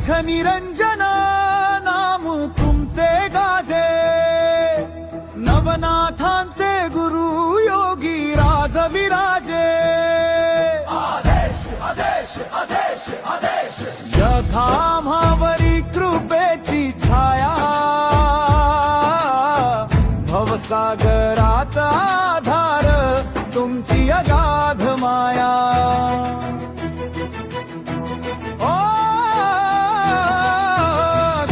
गोरख निरंजन नाम तुमचे गाजे, नवनाथांचे गुरु योगी राज विराजे। आदेश आदेश आदेश आदेश यथामावरी कृपेची छाया, भवसागरात आधार तुमची अगाध माया। ओ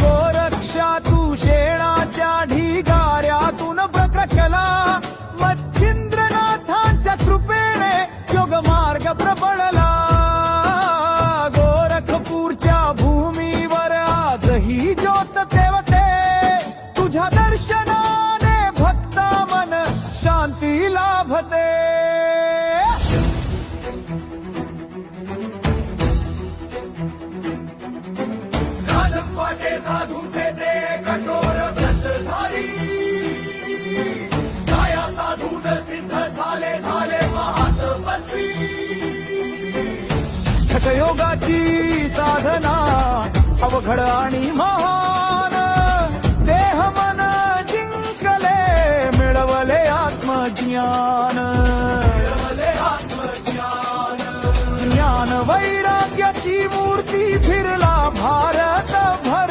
गोरक्षा तू शेणाच्या ढिगाऱ्यातून प्रकला, मच्छिंद्रनाथांच्या कृपेने योग मार्ग प्रबळला। गोरखपूरच्या भूमीवर आजही ज्योत तेवते, तुझ्या दर्शनाने भक्ता मन शांती लाभते। वाटे साधूचे ते कठोर व्रतधारी, छाया साधून सिद्ध झाले महातपस्वी। छटयोगाची साधना अवघड आणि महान, देह मन जिंकले मिळवले आत्मज्ञान। ज्ञान वैराग्याची मूर्ती फिरला भारत भर,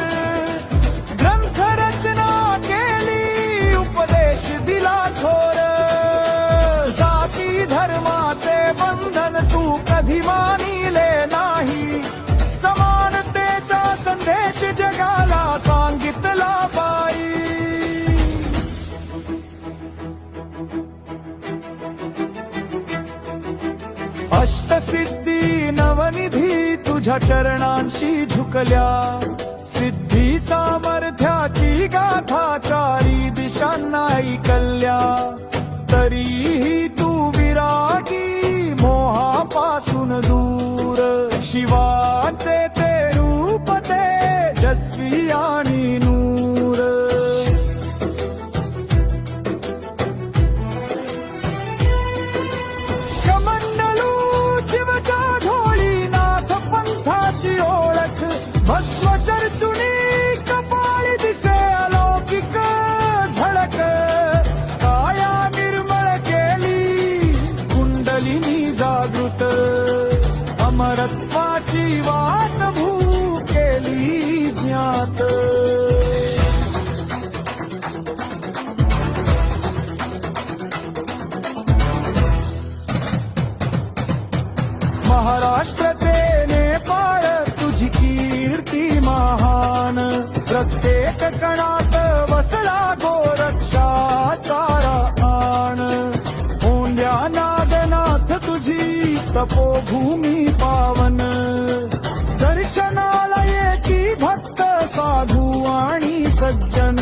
ग्रंथ रचना केली उपदेश दिला थोर। जाती धर्माचे बंधन तू कधी मानिले नाही, समानतेचा संदेश जगाला सांगितला बाई। अष्टसिद्धी नवनिधी तुझ्या चरणांशी झुकल्या, सिद्धी सामर्थ्याची गाथा चारी दिशांना ऐकल्या। तरीही तू विरागी मोहापासून दूर, शिवाचे ते रूप तेजस्वी आणि नूर। ओळख भस्म चरचुणी कपाळी दिसे अलौकिक झळक, काया निर्मळ केली कुंडलिनी जागृत, अमरत्वाची वाट भूकेली ज्ञात। महाराष्ट्र ते नेपाळ तुझी कीर्ती महान, प्रत्येक कणात वसला गोरक्षाचा राण। ओंद्या नागनाथ तुझी तपोभूमी पावन, दर्शनाला येती भक्त साधू आणि सज्जन।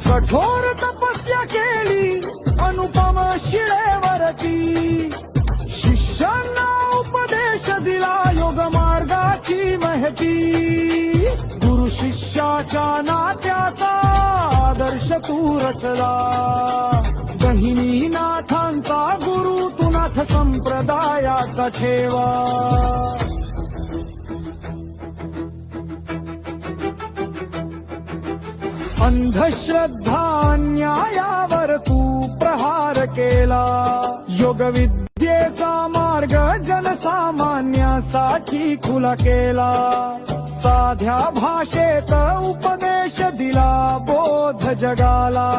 कठोर तपस्या केली अनुपम शिळेवरती, शिष्यांना उपदेश दिला योग मार्गाची महती। गुरु शिष्याच्या नात्याचा आदर्श तू रचला, गहिनीनाथांचा गुरु तू नाथ संप्रदायाचा ठेवा। अंधश्रद्धा अन्यायावर तू प्रहार केला, योग विद्येचा मार्ग जनसामान्यासाठी खुला केला। साध्या भाषेत उपदेश दिला बोध जगाला,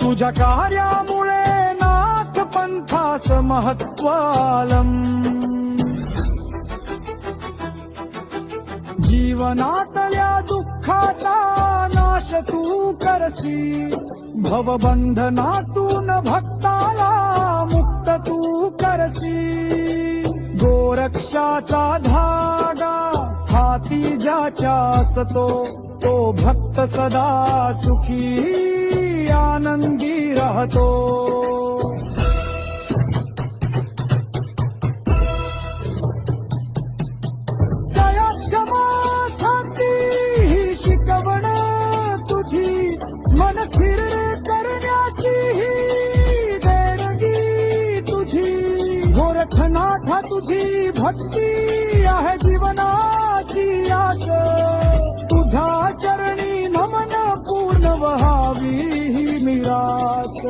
तुझ्या कार्यामुळे नाथ पंथास महत्व आलं। जीवनातल्या दुःखाचा नाश तू करसी, भवबंधनातून भक्ताला मुक्त तू करसी। गोरक्षाचा धागा हाती ज्याच्या असतो, तो भक्त सदा सुखी आनंदी राहतो। मन स्थिर करण्याची ही देणगी तुझी, गोरखनाथ तुझी भक्ती आहे जीवनाची आस तुझ्या चरणी नमन पूर्ण व्हावी ही मिरास